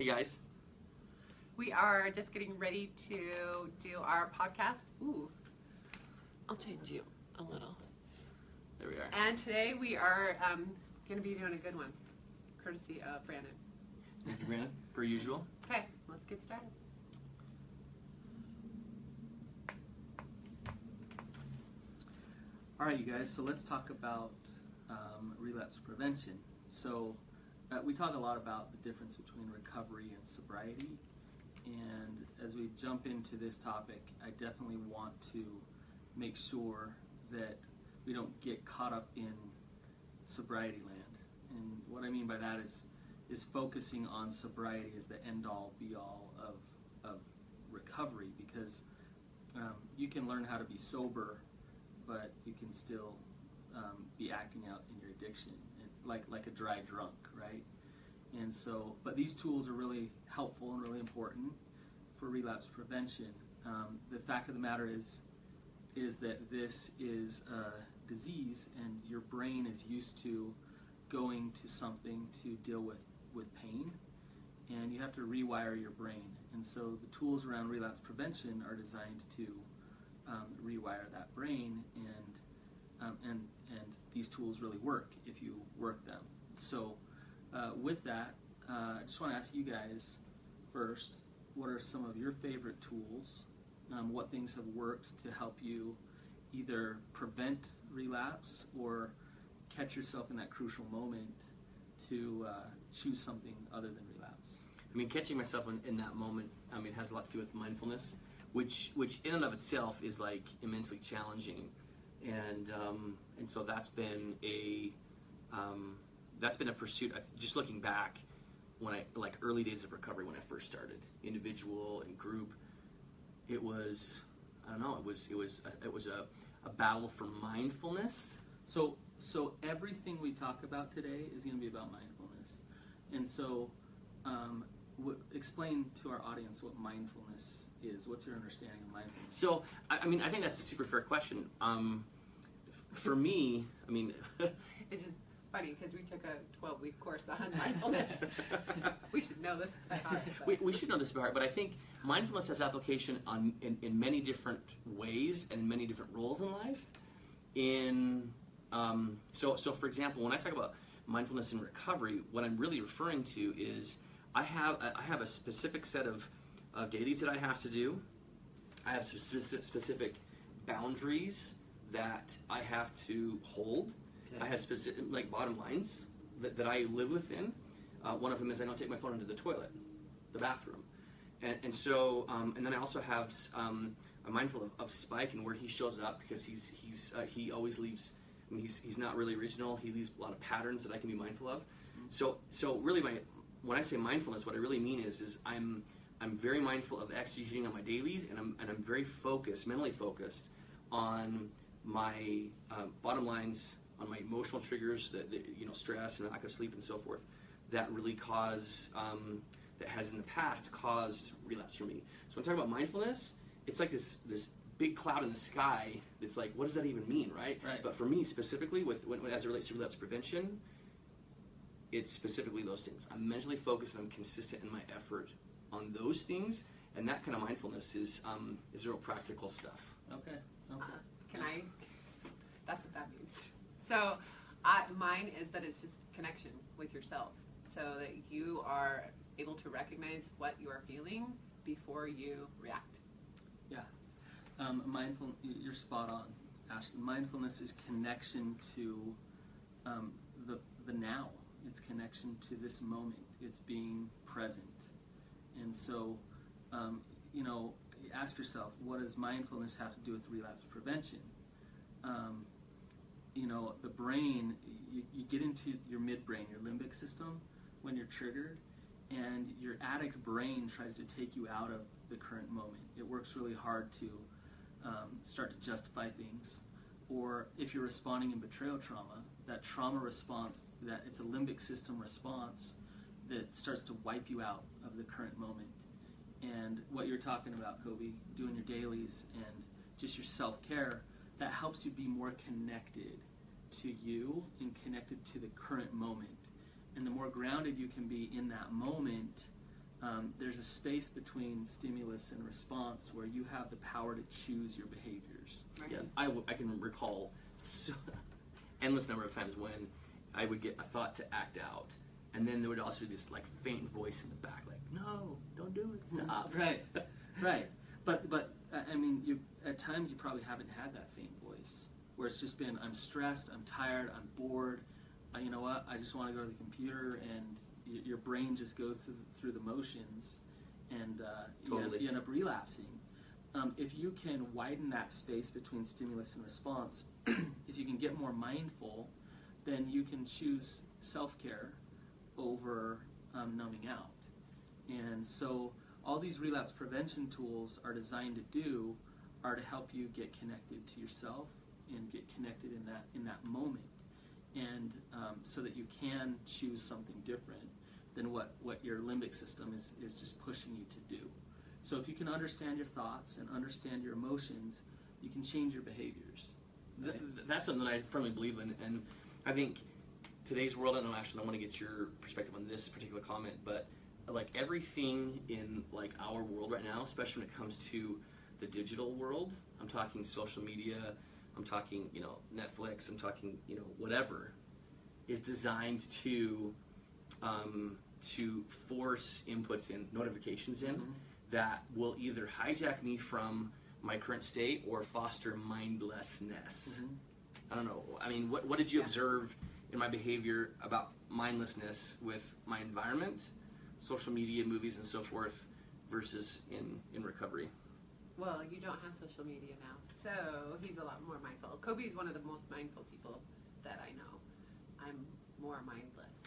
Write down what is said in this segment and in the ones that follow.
Hey guys. We are just getting ready to do our podcast. Ooh. I'll change you a little. There we are. And today we are going to be doing a good one, courtesy of Brandon. Thank you, Brandon, per usual. Okay, let's get started. All right, you guys, so let's talk about relapse prevention. So we talk a lot about the difference between recovery and sobriety. And as we jump into this topic, I definitely want to make sure that we don't get caught up in sobriety land. And what I mean by that is focusing on sobriety as the end-all, be-all of recovery, because you can learn how to be sober, but you can still be acting out in your addiction, like a dry drunk, right? And so, but these tools are really helpful and really important for relapse prevention. The fact of the matter is that this is a disease, and your brain is used to going to something to deal with pain, and you have to rewire your brain. And so the tools around relapse prevention are designed to rewire that brain, and these tools really work if you work them. So with that, I just want to ask you guys first, what are some of your favorite tools? What things have worked to help you either prevent relapse or catch yourself in that crucial moment to choose something other than relapse? I mean, catching myself in that moment, has a lot to do with mindfulness, which in and of itself is like immensely challenging, and so that's been a pursuit. Just looking back, when I early days of recovery, when I first started, individual and group, it was a battle for mindfulness. So everything we talk about today is going to be about mindfulness, and so explain to our audience what mindfulness is. What's your understanding of mindfulness? So I think that's a super fair question. For me, It's just funny because we took a 12-week course on mindfulness. We should know this by heart. we should know this by heart, but I think mindfulness has application in many different ways and in many different roles in life. So for example, when I talk about mindfulness in recovery, what I'm really referring to is I have a specific set of dailies that I have to do. I have specific boundaries that I have to hold. Okay. I have specific bottom lines that I live within. One of them is I don't take my phone into the toilet, the bathroom, and so and then I also have I'm mindful of Spike and where he shows up, because he always leaves. He's not really original. He leaves a lot of patterns that I can be mindful of. So really, when I say mindfulness, what I really mean is I'm very mindful of executing on my dailies, and I'm very focused, mentally focused on my bottom lines, on my emotional triggers, that stress and lack of sleep and so forth, that really that has in the past caused relapse for me. So when I talk about mindfulness, it's like this big cloud in the sky that's like, what does that even mean, right? But for me specifically, as it relates to relapse prevention, it's specifically those things. I'm mentally focused and I'm consistent in my effort on those things, and that kind of mindfulness is real practical stuff. Okay. That's what that means. So mine is that it's just connection with yourself, so that you are able to recognize what you are feeling before you react. Yeah. You're spot on, Ashlynn. Mindfulness is connection to the now. It's connection to this moment. It's being present. And so, ask yourself, what does mindfulness have to do with relapse prevention? The brain, you get into your midbrain, your limbic system, when you're triggered, and your addict brain tries to take you out of the current moment. It works really hard to start to justify things. Or if you're responding in betrayal trauma, that trauma response, that it's a limbic system response that starts to wipe you out of the current moment. And what you're talking about, Coby, doing your dailies and just your self-care, that helps you be more connected to you and connected to the current moment. And the more grounded you can be in that moment, there's a space between stimulus and response where you have the power to choose your behaviors. Right. Yeah, I can recall endless number of times when I would get a thought to act out, and then there would also be this like faint voice in the back, like, "No, don't do it, stop." Right, right. But I mean, at times you probably haven't had that faint voice where it's just been, I'm stressed, I'm tired, I'm bored. You know what? I just want to go to the computer, and your brain just goes through the motions, and Totally. you end up relapsing. If you can widen that space between stimulus and response, if you can get more mindful, then you can choose self-care over numbing out. And so all these relapse prevention tools are designed to help you get connected to yourself and get connected in that moment, and so that you can choose something different than what your limbic system is just pushing you to do. So if you can understand your thoughts and understand your emotions, you can change your behaviors. Right? That's something that I firmly believe in, and I think today's world, I don't know, Ashlynn, I want to get your perspective on this particular comment, but like everything in like our world right now, especially when it comes to the digital world, I'm talking social media, I'm talking, Netflix, I'm talking, whatever, is designed to force inputs in, notifications in, Mm-hmm. that will either hijack me from my current state or foster mindlessness. Mm-hmm. I don't know. I mean, what did you Yeah. observe in my behavior about mindlessness with my environment, social media, movies, and so forth, versus in recovery? Well, you don't have social media now, so he's a lot more mindful. Coby's one of the most mindful people that I know. I'm more mindless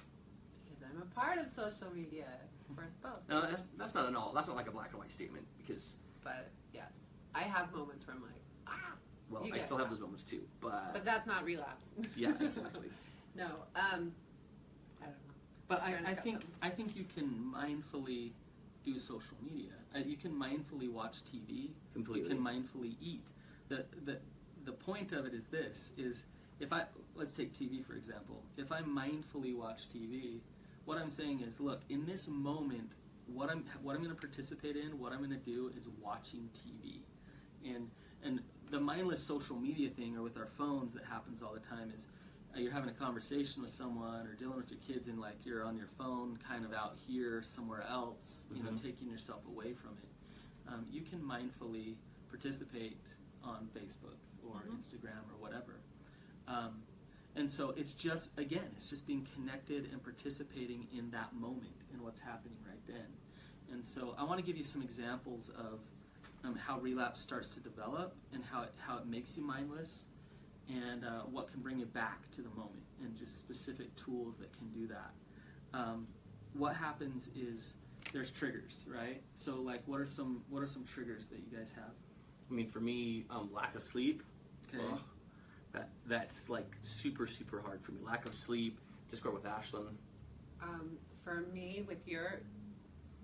because I'm a part of social media for us both. No, that's not at all. That's not like a black and white statement, because, But yes, I have moments where I'm like, well, You I get still have that. those moments too. But but that's not relapse. yeah, exactly. No, I don't know. But Brandon's I got think something. I think you can mindfully do social media. You can mindfully watch TV. Completely. You can mindfully eat. The point of it is this: is let's take TV for example. If I mindfully watch TV, what I'm saying is, look, in this moment, what I'm going to participate in, what I'm going to do is watching TV, and the mindless social media thing, or with our phones, that happens all the time is. You're having a conversation with someone or dealing with your kids, and like you're on your phone kind of out here somewhere else, taking yourself away from it. You can mindfully participate on Facebook or Instagram or whatever. And so it's just being connected and participating in that moment and what's happening right then. And so I want to give you some examples of how relapse starts to develop and how it makes you mindless, and what can bring you back to the moment, and just specific tools that can do that. What happens is there's triggers, right? So like, what are some triggers that you guys have? I mean, for me, lack of sleep. Okay. That's like super, super hard for me. Lack of sleep. Discord with Ashlynn. For me,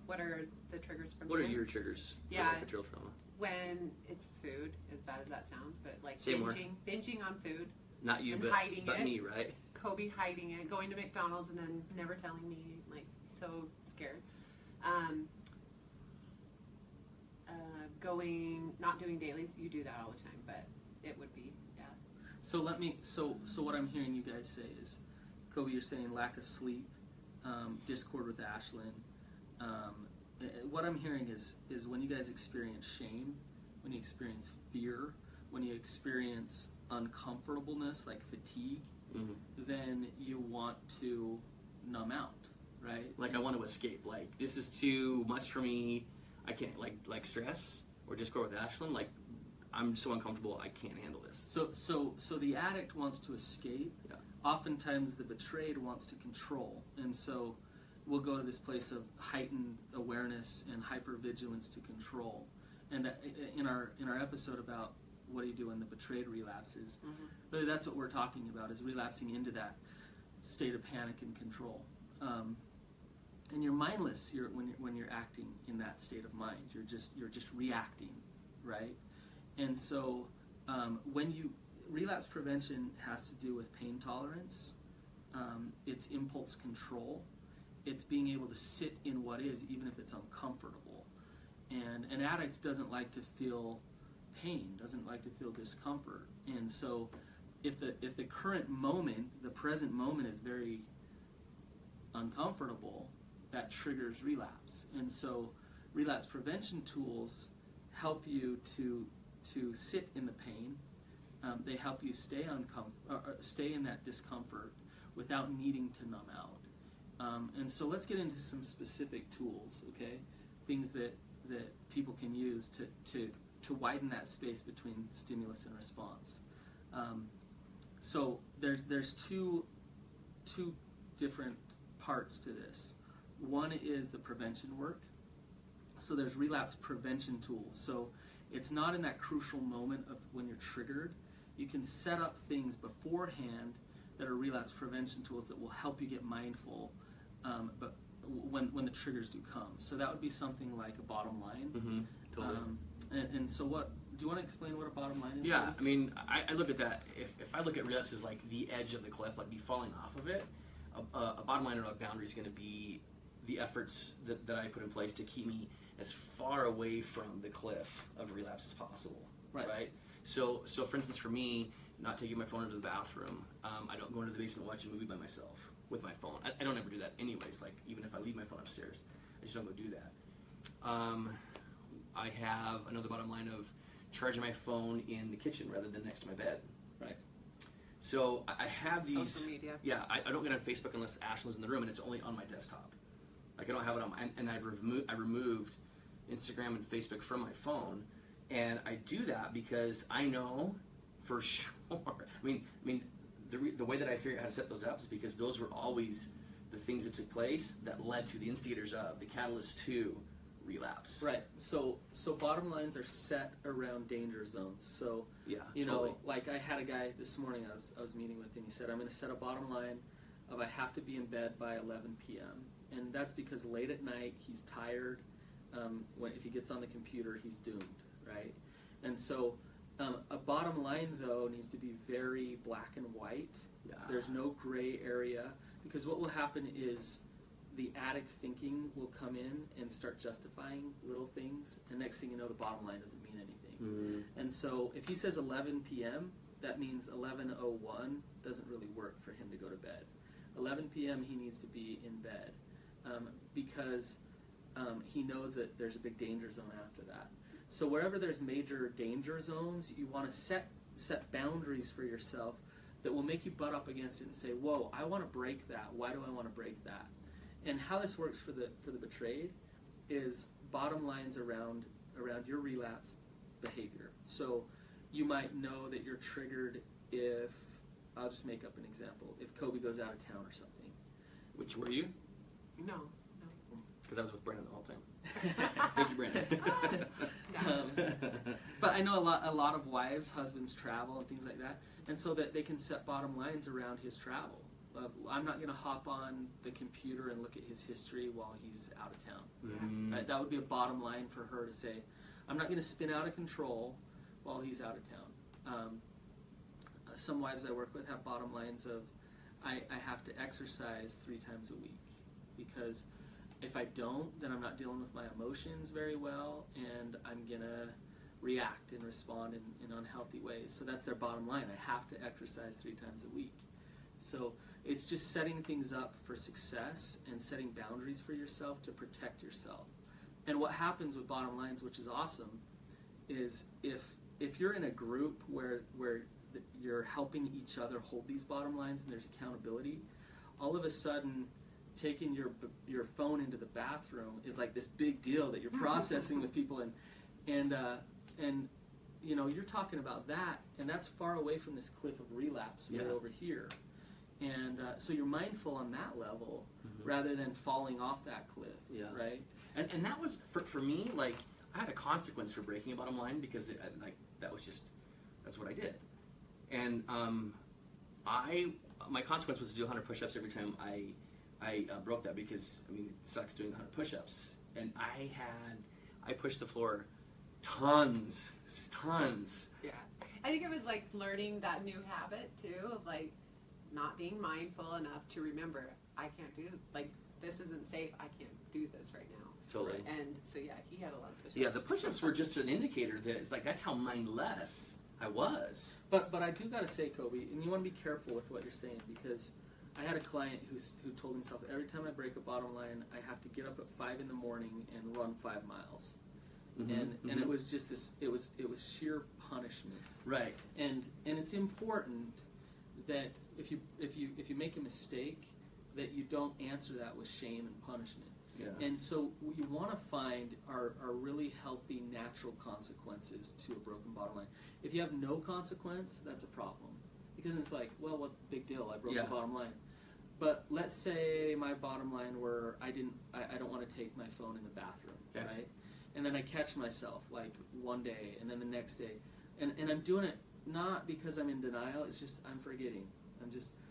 what are the triggers for me? What are your triggers for Yeah. like betrayal trauma? When it's food, as bad as that sounds, but like Say more. binging on food, Not you, And but hiding it. me, right? Kobe hiding it, going to McDonald's and then never telling me, like so scared. Not doing dailies. You do that all the time, but it would be So what I'm hearing you guys say is, Kobe, you're saying lack of sleep, discord with Ashlynn. What I'm hearing is when you guys experience shame, when you experience fear, when you experience uncomfortableness like fatigue, then you want to numb out, right? Like I want to escape. Like this is too much for me. I can't like stress or discord with Ashlynn. Like I'm so uncomfortable. I can't handle this. So the addict wants to escape. Yeah. Oftentimes the betrayed wants to control, and so we'll go to this place of heightened awareness and hypervigilance to control. And in our episode about what do you do when the betrayed relapses, really that's what we're talking about, is relapsing into that state of panic and control. And you're mindless when you're acting in that state of mind. You're just reacting, right? And so relapse prevention has to do with pain tolerance, it's impulse control, it's being able to sit in what is, even if it's uncomfortable. And an addict doesn't like to feel pain, doesn't like to feel discomfort. And so if the current moment, the present moment is very uncomfortable, that triggers relapse. And so relapse prevention tools help you to sit in the pain. They help you stay in that discomfort without needing to numb out. And so let's get into some specific tools, okay? Things that people can use to widen that space between stimulus and response. So there's two different parts to this. One is the prevention work. So there's relapse prevention tools. So it's not in that crucial moment of when you're triggered. You can set up things beforehand that are relapse prevention tools that will help you get mindful, but when the triggers do come. So that would be something like a bottom line. Mm-hmm. Totally. And so what, do you want to explain what a bottom line is? Yeah, I mean, I look at that, if I look at relapse as like the edge of the cliff, like me falling off of it, a bottom line or a boundary is going to be the efforts that I put in place to keep me as far away from the cliff of relapse as possible, right? So for instance, for me, not taking my phone into the bathroom, I don't go into the basement and watch a movie by myself with my phone. I don't ever do that anyways, like even if I leave my phone upstairs, I just don't go do that. I have another bottom line of charging my phone in the kitchen rather than next to my bed, right? So I have these. Social media. Yeah, I don't get on Facebook unless Ashlyn's in the room and it's only on my desktop. Like I don't have it on my, and I removed Instagram and Facebook from my phone, and I do that because I know for sure. I mean, the way that I figured out how to set those up is because those were always the things that took place that led to the instigators of the catalyst to relapse. Right. So bottom lines are set around danger zones. So Yeah, you totally. know, like I had a guy this morning I was meeting with, and he said, I'm going to set a bottom line of I have to be in bed by 11 p.m. And that's because late at night he's tired. If he gets on the computer, he's doomed, right? And so a bottom line, though, needs to be very black and white. Yeah. There's no gray area, because what will happen is the addict thinking will come in and start justifying little things, and next thing you know, the bottom line doesn't mean anything. Mm-hmm. And so if he says 11 p.m., that means 11:01 doesn't really work for him to go to bed. 11 p.m. he needs to be in bed, because he knows that there's a big danger zone after that. So wherever there's major danger zones, you want to set boundaries for yourself that will make you butt up against it and say, whoa, I want to break that. Why do I want to break that? And how this works for the betrayed is bottom lines around your relapse behavior. So you might know that you're triggered if, I'll just make up an example, if Coby goes out of town or something. Which were you? No. Because I was with Brandon the whole time. Thank you, Brandon. But I know a lot of wives, husbands travel and things like that, and so that they can set bottom lines around his travel. I'm not going to hop on the computer and look at his history while he's out of town. Mm-hmm. Right? That would be a bottom line for her to say, I'm not going to spin out of control while he's out of town. Some wives I work with have bottom lines of, I have to exercise 3 times a week, because if I don't, then I'm not dealing with my emotions very well, and I'm going to react and respond in unhealthy ways. So that's their bottom line. I have to exercise 3 times a week. So it's just setting things up for success and setting boundaries for yourself to protect yourself. And what happens with bottom lines, which is awesome, is if you're in a group where you're helping each other hold these bottom lines and there's accountability, all of a sudden taking your phone into the bathroom is like this big deal that you're processing with people, and you know, you're talking about that, and that's far away from this cliff of relapse way over here. And so you're mindful on that level, mm-hmm. rather than falling off that cliff, right? And that was, for me, like, I had a consequence for breaking a bottom line, because that's what I did. And my consequence was to do 100 push-ups every time I broke that, because, I mean, it sucks doing 100 push-ups. And I pushed the floor tons. Yeah. I think it was like learning that new habit, too, of like not being mindful enough to remember, I can't do, like, this isn't safe. I can't do this right now. Totally. And so yeah, he had a lot of push-ups. Yeah, the push-ups were just an indicator that it's like that's how mindless I was. But I do gotta say, Coby, and you want to be careful with what you're saying, because I had a client who told himself, every time I break a bottom line, I have to get up at 5 in the morning and run 5 miles. Mm-hmm, And it was just this. It was sheer punishment. Right. And it's important that if you make a mistake, that you don't answer that with shame and punishment. Yeah. And so what you want to find are really healthy, natural consequences to a broken bottom line. If you have no consequence, that's a problem, because it's like, well, what big deal? I broke the bottom line. But let's say my bottom line were I don't want to take my phone in the bathroom, right? And then I catch myself like one day and then the next day, and I'm doing it not because I'm in denial. It's just I'm forgetting.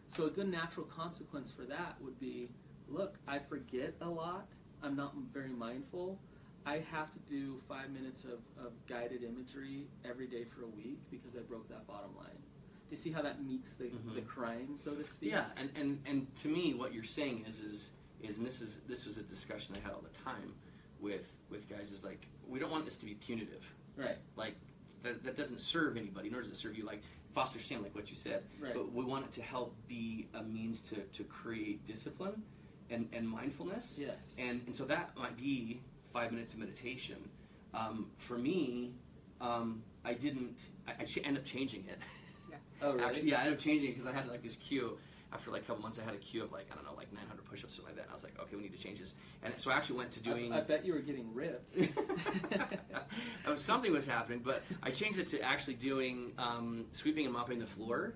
So a good natural consequence for that would be, look, I forget a lot. I'm not very mindful. I have to do 5 minutes of guided imagery every day for a week because I broke that bottom line. Do you see how that meets the crime, so to speak? Yeah, and to me, what you're saying is and this was a discussion I had all the time with guys, is like, we don't want this to be punitive. Right. Like, that doesn't serve anybody, nor does it serve you. Like, foster shame, like what you said. Right. But we want it to help be a means to create discipline and mindfulness. Yes. And so that might be 5 minutes of meditation. For me, I ended up changing it. Yeah. Oh, really? Actually, yeah, I ended up changing it because I had like this queue. After like a couple months, I had a queue of like, I don't know, like 900 push-ups or something like that. And I was like, okay, we need to change this. And so I actually went to doing... I bet you were getting ripped. Something was happening, but I changed it to actually doing sweeping and mopping the floor.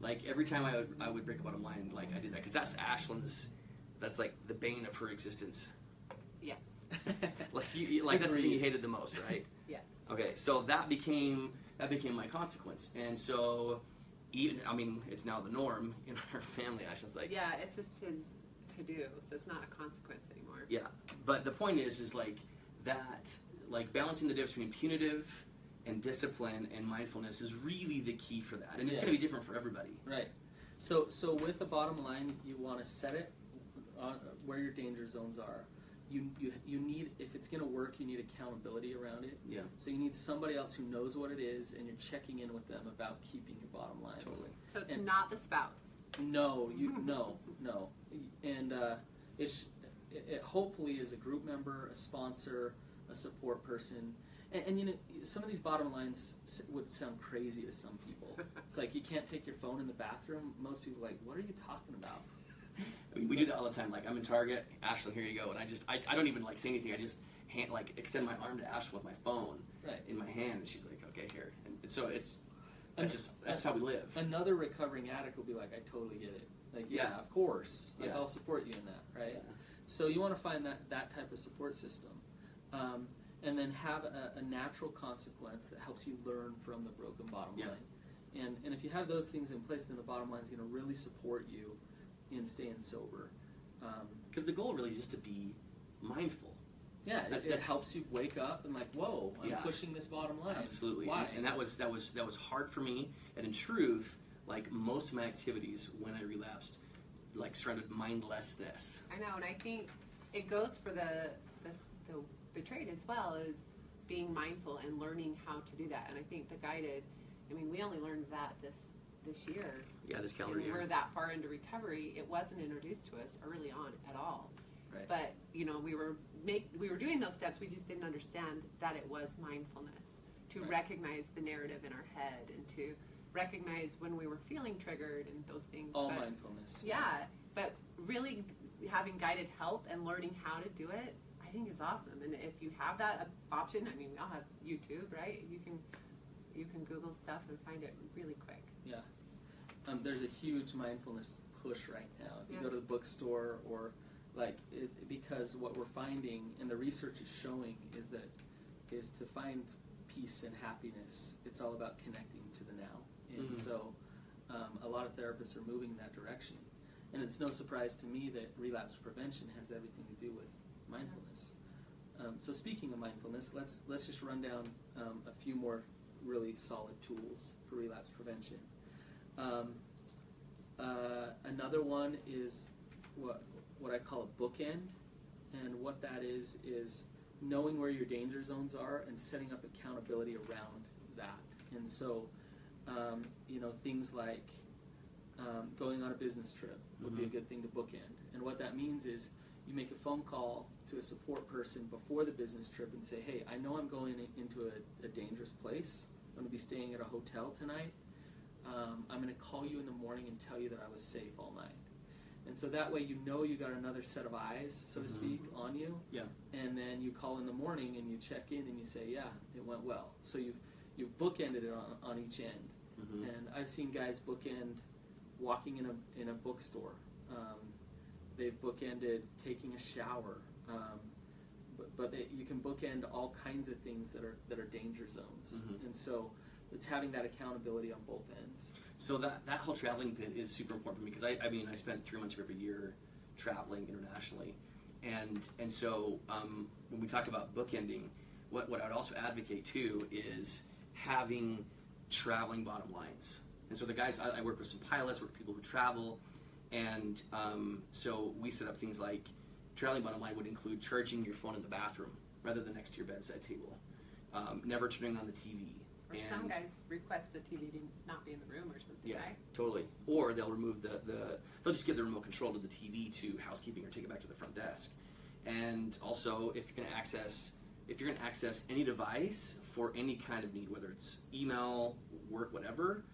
Like every time I would break a bottom line, like I did that. Because that's Ashlynn's, that's like the bane of her existence. Yes. Like that's the thing you hated the most, right? Yes. Okay, so that became my consequence. And so... it's now the norm in our family. Ashlyn's like, yeah, it's just his to-do, so it's not a consequence anymore. yeah. But the point is like that, like balancing the difference between punitive and discipline and mindfulness is really the key for that, and it's going to be different for everybody. Right. So with the bottom line, you want to set it where your danger zones are. You need, if it's going to work, you need accountability around it. Yeah. So you need somebody else who knows what it is, and you're checking in with them about keeping your bottom lines. Totally. So it's not the spouse. No, no. And it hopefully is a group member, a sponsor, a support person. And you know, some of these bottom lines would sound crazy to some people. It's like, you can't take your phone in the bathroom. Most people are like, what are you talking about? We do that all the time. Like, I'm in Target, Ashlyn, here you go, and I don't even like say anything. I just extend my arm to Ashlyn with my phone in my hand, and she's like, okay, here. And so that's how we live. Another recovering addict will be like, I totally get it. Like, yeah, of course. Like, I'll support you in that, right? Yeah. So you want to find that type of support system, and then have a natural consequence that helps you learn from the broken bottom line. And if you have those things in place, then the bottom line is going to really support you in staying sober. Because the goal really is just to be mindful. Yeah, it helps you wake up and like, whoa, I'm pushing this bottom line. Absolutely. Why? And that was hard for me. And in truth, like most of my activities when I relapsed, like surrounded mindlessness. I know, and I think it goes for the betrayed as well, is being mindful and learning how to do that. And I think the guided, we only learned that this year. Yeah, this calendar year. We're that far into recovery. It wasn't introduced to us early on at all. Right. But we were doing those steps. We just didn't understand that it was mindfulness, to recognize the narrative in our head and to recognize when we were feeling triggered and those things. All mindfulness. Yeah, but really having guided help and learning how to do it, I think is awesome. And if you have that option, we all have YouTube, right? You can Google stuff and find it really quick. Yeah. There's a huge mindfulness push right now. If you go to the bookstore or because what we're finding and the research is showing is to find peace and happiness, it's all about connecting to the now. And so a lot of therapists are moving in that direction. And it's no surprise to me that relapse prevention has everything to do with mindfulness. So speaking of mindfulness, let's just run down a few more really solid tools for relapse prevention. Another one is what I call a bookend, and what that is knowing where your danger zones are and setting up accountability around that. And so, things like going on a business trip would be a good thing to bookend. And what that means is you make a phone call to a support person before the business trip and say, hey, I know I'm going into a dangerous place. I'm going to be staying at a hotel tonight. I'm going to call you in the morning and tell you that I was safe all night. And so that way you got another set of eyes, so to speak, on you. Yeah. And then you call in the morning and you check in and you say, yeah, it went well. So you've bookended it on each end. And I've seen guys bookend walking in a bookstore. They've bookended taking a shower. But you can bookend all kinds of things that are danger zones. And so it's having that accountability on both ends. So that whole traveling bit is super important for me, because I spent 3 months of every year traveling internationally, and so when we talk about bookending, what I would also advocate too is having traveling bottom lines. And so the guys I work with, some pilots, work with people who travel, and so we set up things like traveling bottom line would include charging your phone in the bathroom rather than next to your bedside table, never turning on the TV. Or some guys request the TV to not be in the room or something, yeah, right? Totally. Or they'll remove they'll just give the remote control to the TV to housekeeping or take it back to the front desk. And also, if you're going to access any device for any kind of need, whether it's email, work, whatever,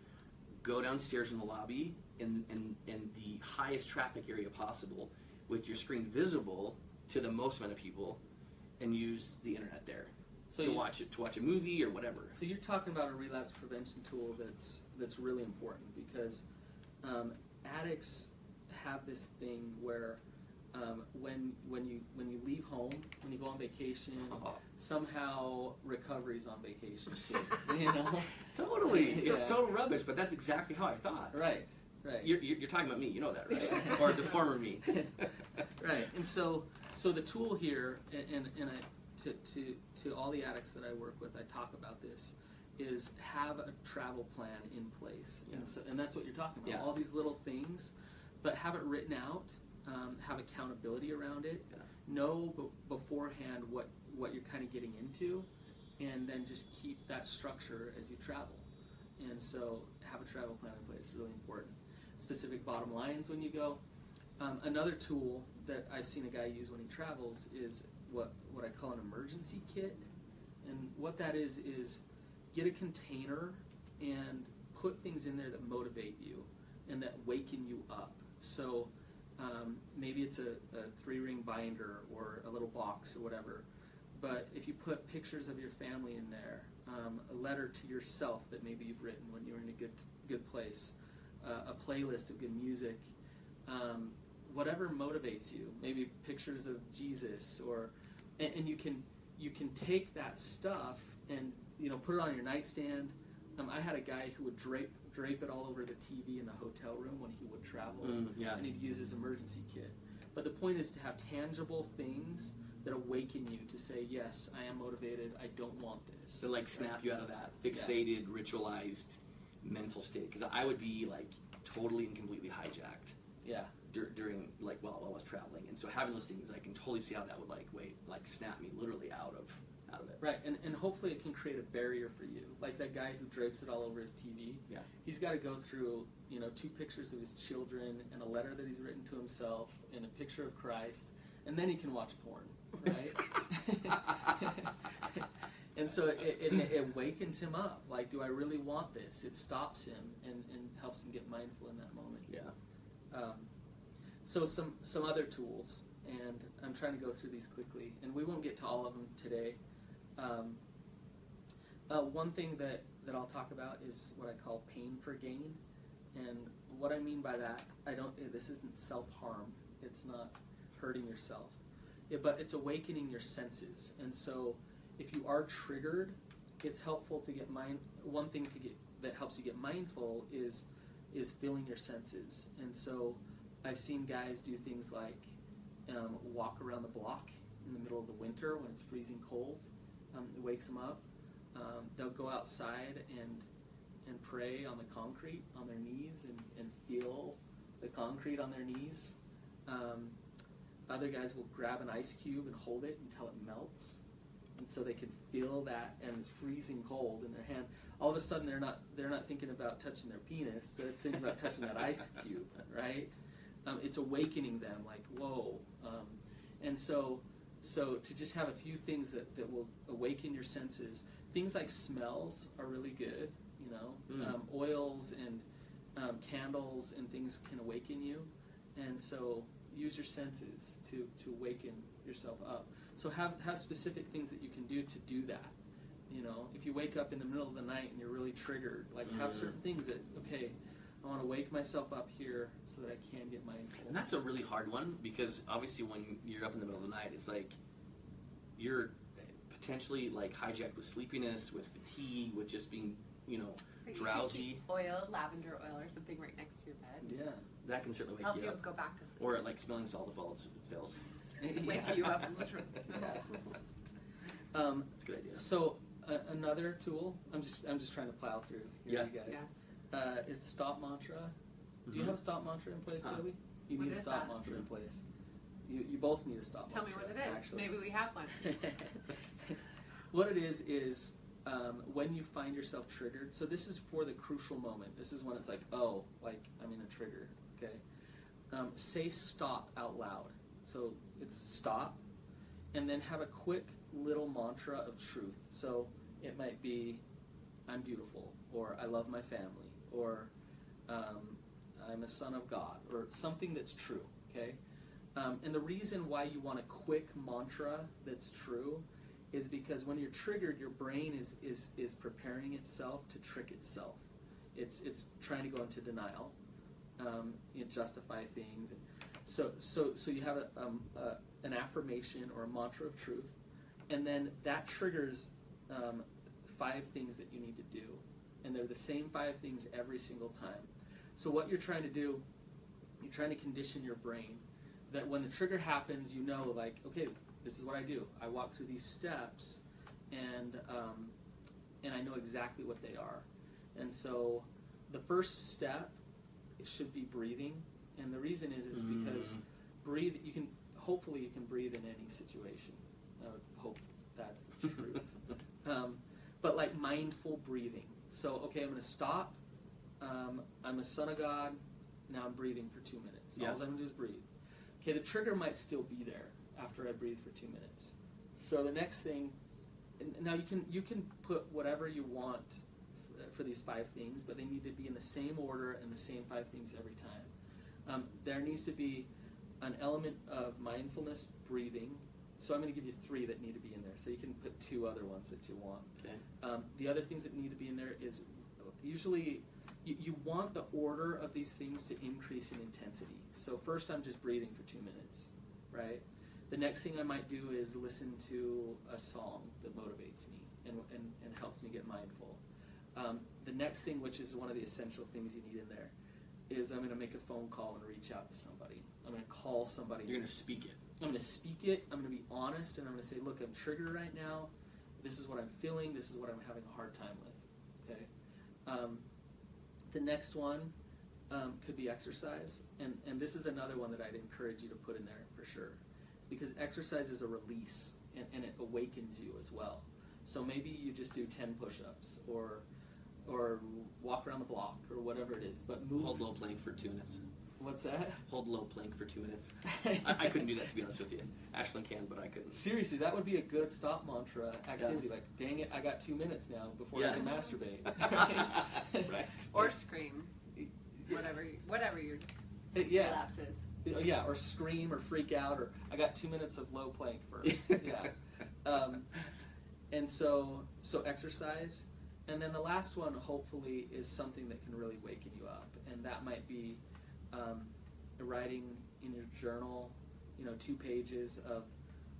go downstairs in the lobby in the highest traffic area possible with your screen visible to the most amount of people, and use the internet there. So to watch a movie or whatever. So you're talking about a relapse prevention tool that's really important, because addicts have this thing where when you leave home, when you go on vacation, somehow recovery's on vacation too. Totally, it's total rubbish, but that's exactly how I thought. Right. You're talking about me, you know that, right? Or the former me. Right. And so the tool here, and to all the addicts that I work with, I talk about this, is have a travel plan in place. Yeah. And that's what you're talking about, all these little things, but have it written out, have accountability around it, know beforehand what you're kind of getting into, and then just keep that structure as you travel. And so have a travel plan in place, really important. Specific bottom lines when you go. Another tool that I've seen a guy use when he travels is what I call an emergency kit. And what that is get a container and put things in there that motivate you and that waken you up. So maybe it's a 3-ring binder or a little box or whatever, but if you put pictures of your family in there, a letter to yourself that maybe you've written when you were in a good place, a playlist of good music, whatever motivates you, maybe pictures of Jesus, and you can take that stuff and put it on your nightstand. I had a guy who would drape it all over the TV in the hotel room when he would travel, and he'd use his emergency kit. But the point is to have tangible things that awaken you to say, yes, I am motivated, I don't want this. To snap you out of that fixated, ritualized mental state, because I would be totally and completely hijacked. Yeah. During while I was traveling, and so having those things, I can totally see how that would snap me literally out of it. Right, and hopefully it can create a barrier for you. Like that guy who drapes it all over his TV. Yeah. He's got to go through 2 pictures of his children and a letter that he's written to himself and a picture of Christ, and then he can watch porn, right? And so it wakens him up. Do I really want this? It stops him and helps him get mindful in that moment. Yeah. So some other tools, and I'm trying to go through these quickly, and we won't get to all of them today. One thing that I'll talk about is what I call pain for gain, and what I mean by that, this isn't self-harm. It's not hurting yourself, but it's awakening your senses. And so if you are triggered, it's helpful to get one thing that helps you get mindful is feeling your senses. And so I've seen guys do things like walk around the block in the middle of the winter when it's freezing cold. It wakes them up. They'll go outside and pray on the concrete on their knees and feel the concrete on their knees. Other guys will grab an ice cube and hold it until it melts, and so they can feel that, and it's freezing cold in their hand. All of a sudden, they're not thinking about touching their penis. They're thinking about touching that ice cube, right? It's awakening them, like, whoa. And so to just have a few things that will awaken your senses. Things like smells are really good, you know. Oils and candles and things can awaken you. And so use your senses to awaken yourself up. So have specific things that you can do to do that. You know, if you wake up in the middle of the night and you're really triggered, like have certain things that, okay, I want to wake myself up here so that I can get mindful. And that's a really hard one, because obviously when you're up in the middle of the night, it's like you're potentially like hijacked with sleepiness, with fatigue, with just being, you know, drowsy. Oil, lavender oil or something right next to your bed. Yeah. That can certainly wake Help you you up. go back to sleep. Or like smelling salt if all it fails. Wake you up literally. That's a good idea. So another tool, I'm just trying to plow through here, you guys. Yeah. Is the stop mantra. Do you have a stop mantra in place, Coby? You What need a is stop that? mantra in place. You both need a stop Tell me mantra. what it is. Actually. Maybe we have one. What it is when you find yourself triggered. So this is for the crucial moment. This is when it's like, oh, like I'm in a trigger. Okay. Say stop out loud. So it's stop, and then have a quick little mantra of truth. So it might be, I'm beautiful, or I love my family, or I'm a son of God, or something that's true, okay? And the reason why you want a quick mantra that's true is because when you're triggered, your brain is preparing itself to trick itself. It's trying to go into denial, justify things. So you have an affirmation or a mantra of truth, and then that triggers 5 things that you need to do, and they're the same 5 things every single time. So what you're trying to do, you're trying to condition your brain that when the trigger happens, you know, like, okay, this is what I do. I walk through these steps, and I know exactly what they are. And so the first step should be breathing, and the reason is because hopefully you can breathe in any situation. I would hope that's the truth. But like mindful breathing. So, okay, I'm going to stop. I'm a son of God. Now I'm breathing for 2 minutes. Yeah. All I'm going to do is breathe. Okay, the trigger might still be there after I breathe for 2 minutes. So the next thing, now you can put whatever you want for these 5 things, but they need to be in the same order and the same 5 things every time. There needs to be an element of mindfulness breathing. So I'm going to give you 3 that need to be in there. So you can put 2 other ones that you want. Okay. The other things that need to be in there is usually you want the order of these things to increase in intensity. So first I'm just breathing for 2 minutes, right? The next thing I might do is listen to a song that motivates me and helps me get mindful. The next thing, which is one of the essential things you need in there, is I'm going to make a phone call and reach out to somebody. I'm going to call somebody. You're going to speak it. I'm going to speak it. I'm going to be honest, and I'm going to say, look, I'm triggered right now. This is what I'm feeling. This is what I'm having a hard time with. Okay. The next one could be exercise, and this is another one that I'd encourage you to put in there for sure. It's because exercise is a release, and it awakens you as well. So maybe you just do 10 push-ups, or walk around the block, or whatever it is. But move. Hold low plank for 2 minutes. What's that? Hold low plank for 2 minutes. I couldn't do that, to be honest with you. Ashlynn can, but I couldn't. Seriously, that would be a good stop mantra activity. Yeah. Like, dang it, I got 2 minutes now before I can masturbate. Right. Or scream. Whatever your relapse is. Yeah, or scream or freak out, or I got 2 minutes of low plank first. Yeah. And so exercise. And then the last one, hopefully, is something that can really waken you up. And that might be writing in your journal, 2 pages of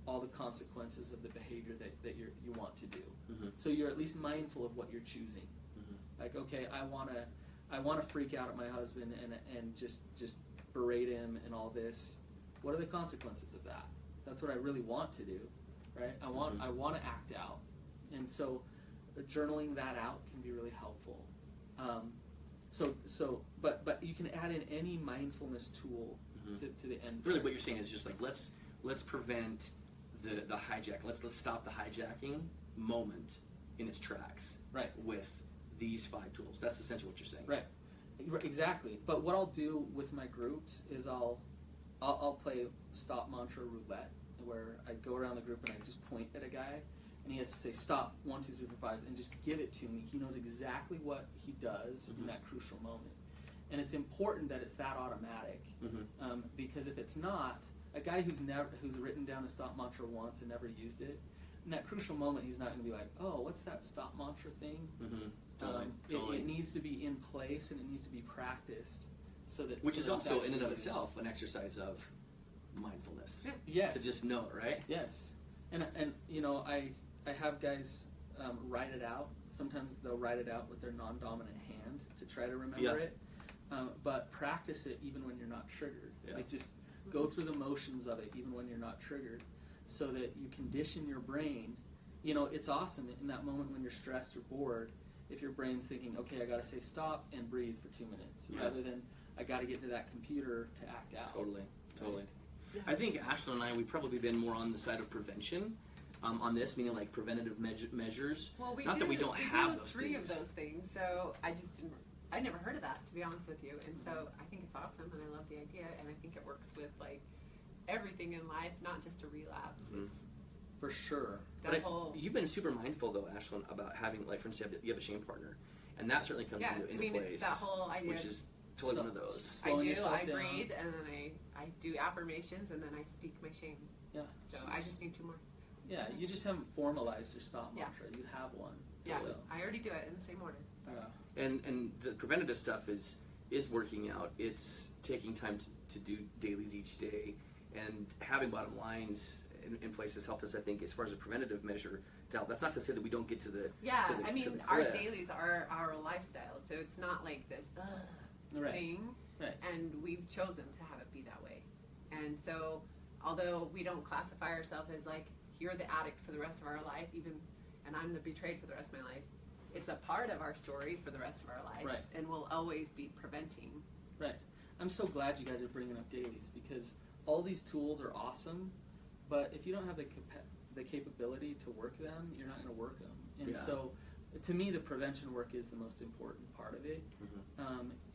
all the consequences of the behavior that you want to do. Mm-hmm. So you're at least mindful of what you're choosing. Mm-hmm. Like, okay, I want to freak out at my husband and just berate him and all this. What are the consequences of that? That's what I really want to do, right? I want to act out. And so journaling that out can be really helpful. But you can add in any mindfulness tool to the end. Really, what you're saying is just like let's prevent the hijack. Let's stop the hijacking moment in its tracks. Right. With these 5 tools. That's essentially what you're saying. Right. Exactly. But what I'll do with my groups is I'll play stop mantra roulette, where I go around the group and I just point at a guy, and he has to say stop 1, 2, 3, 4, 5, and just give it to me. He knows exactly what he does in that crucial moment, and it's important that it's that automatic, because if it's not, a guy who's written down a stop mantra once and never used it, in that crucial moment, he's not going to be like, oh, what's that stop mantra thing? Totally. It needs to be in place and it needs to be practiced, which is also in and of itself an exercise of mindfulness. Yes. To just know it, right? Yes. And you know, I have guys write it out. Sometimes they'll write it out with their non-dominant hand to try to remember it. But practice it even when you're not triggered. Like just go through the motions of it even when you're not triggered, so that you condition your brain. You know, it's awesome in that moment when you're stressed or bored, if your brain's thinking, okay, I got to say stop and breathe for 2 minutes, rather than I got to get to that computer to act out. Totally. I think Ashlynn and I, we've probably been more on the side of prevention on this, meaning like preventative measures. Well, Not that we don't have those 3 things. of those things, so I never heard of that, to be honest with you, and so I think it's awesome, and I love the idea, and I think it works with like everything in life, not just a relapse. It's for sure. But you've been super mindful though, Ashlynn, about having, like, for instance, you have a shame partner, and that certainly comes into place. It's that whole idea, which is totally one of those. I breathe, and then I do affirmations, and then I speak my shame. Yeah. So I just need 2 more. Yeah, you just haven't formalized your stop mantra. You have one. Yeah, so. I already do it in the same order. And the preventative stuff is working out. It's taking time to do dailies each day, and having bottom lines in place has helped us, I think, as far as a preventative measure to help. That's not to say that we don't get to the our dailies are our lifestyle, so it's not like this thing, and we've chosen to have it be that way. And so, although we don't classify ourselves as like, you're the addict for the rest of our life, and I'm the betrayed for the rest of my life, it's a part of our story for the rest of our life, and we'll always be preventing. Right. I'm so glad you guys are bringing up dailies, because all these tools are awesome, but if you don't have the capability to work them, you're not going to work them. And so, to me, the prevention work is the most important part of it.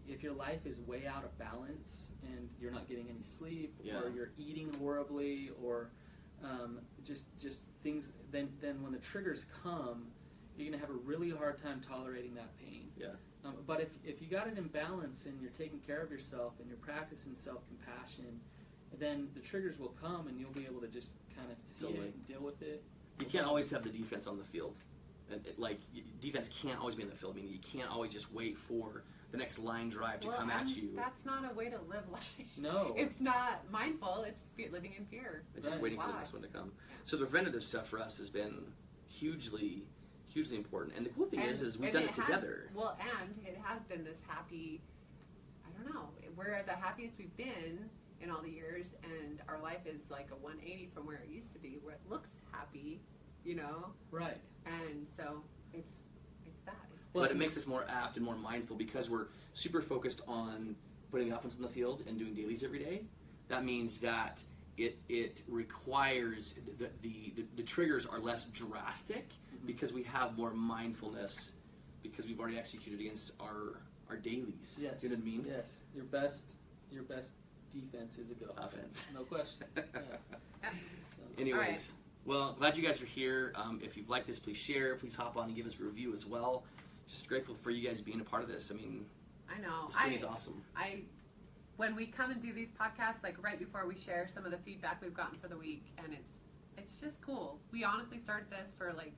If your life is way out of balance and you're not getting any sleep, or you're eating horribly, or just things, then when the triggers come, you're going to have a really hard time tolerating that pain. But if you got an imbalance and you're taking care of yourself and you're practicing self-compassion, then the triggers will come and you'll be able to just kind of see it and deal with it. You can't always have the defense on the field. Defense can't always be in the field. I mean, you can't always just wait for the next line drive to come at you. That's not a way to live life. No. It's not mindful. It's living in fear. It's just waiting for the next one to come. So the preventative stuff for us has been hugely important. And the cool thing is we've done it together. Well, and it has been this happy, I don't know, we're the happiest we've been in all the years, and our life is like a 180 from where it used to be, where it looks happy, you know? Right. And so it's that. But it makes us more apt and more mindful because we're super focused on putting the offense on the field and doing dailies every day. That means that it requires the triggers are less drastic because we have more mindfulness because we've already executed against our dailies. Yes. You know what I mean? Yes. Your best defense is a good offense. No question. Anyways, well, glad you guys are here. If you've liked this, please share. Please hop on and give us a review as well. Just grateful for you guys being a part of this. I mean, I know. This thing is awesome. When we come and do these podcasts, like right before we share some of the feedback we've gotten for the week, and it's just cool. We honestly started this for like,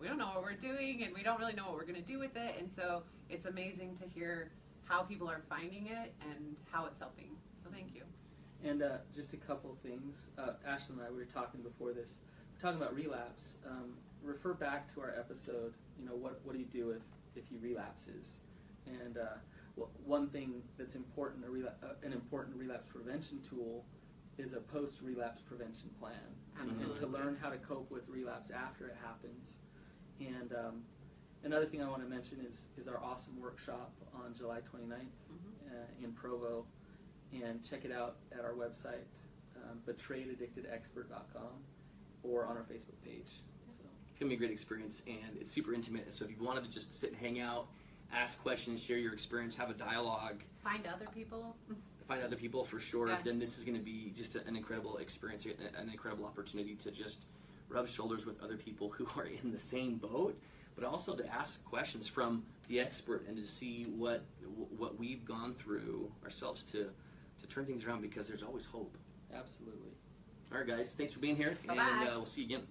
we don't know what we're doing, and we don't really know what we're going to do with it, and so it's amazing to hear how people are finding it and how it's helping. So thank you. And just a couple things. Ashlynn and I, we were talking before this. We're talking about relapse. Refer back to our episode. You know, what do you do if you relapses? And one thing that's important, an important relapse prevention tool, is a post-relapse prevention plan. Absolutely. And to learn how to cope with relapse after it happens. And another thing I want to mention is our awesome workshop on July 29th in Provo. and check it out at our website, betrayaladdictedexpert.com, or on our Facebook page. So It's going to be a great experience, and it's super intimate. So if you wanted to just sit and hang out, ask questions, share your experience, have a dialogue, Find other people. find other people for sure, Yeah. then this is going to be just an incredible experience, an incredible opportunity to just rub shoulders with other people who are in the same boat, but also to ask questions from the expert and to see what we've gone through ourselves to turn things around, because there's always hope. absolutely. All right, guys, thanks for being here, Bye-bye. and we'll see you again.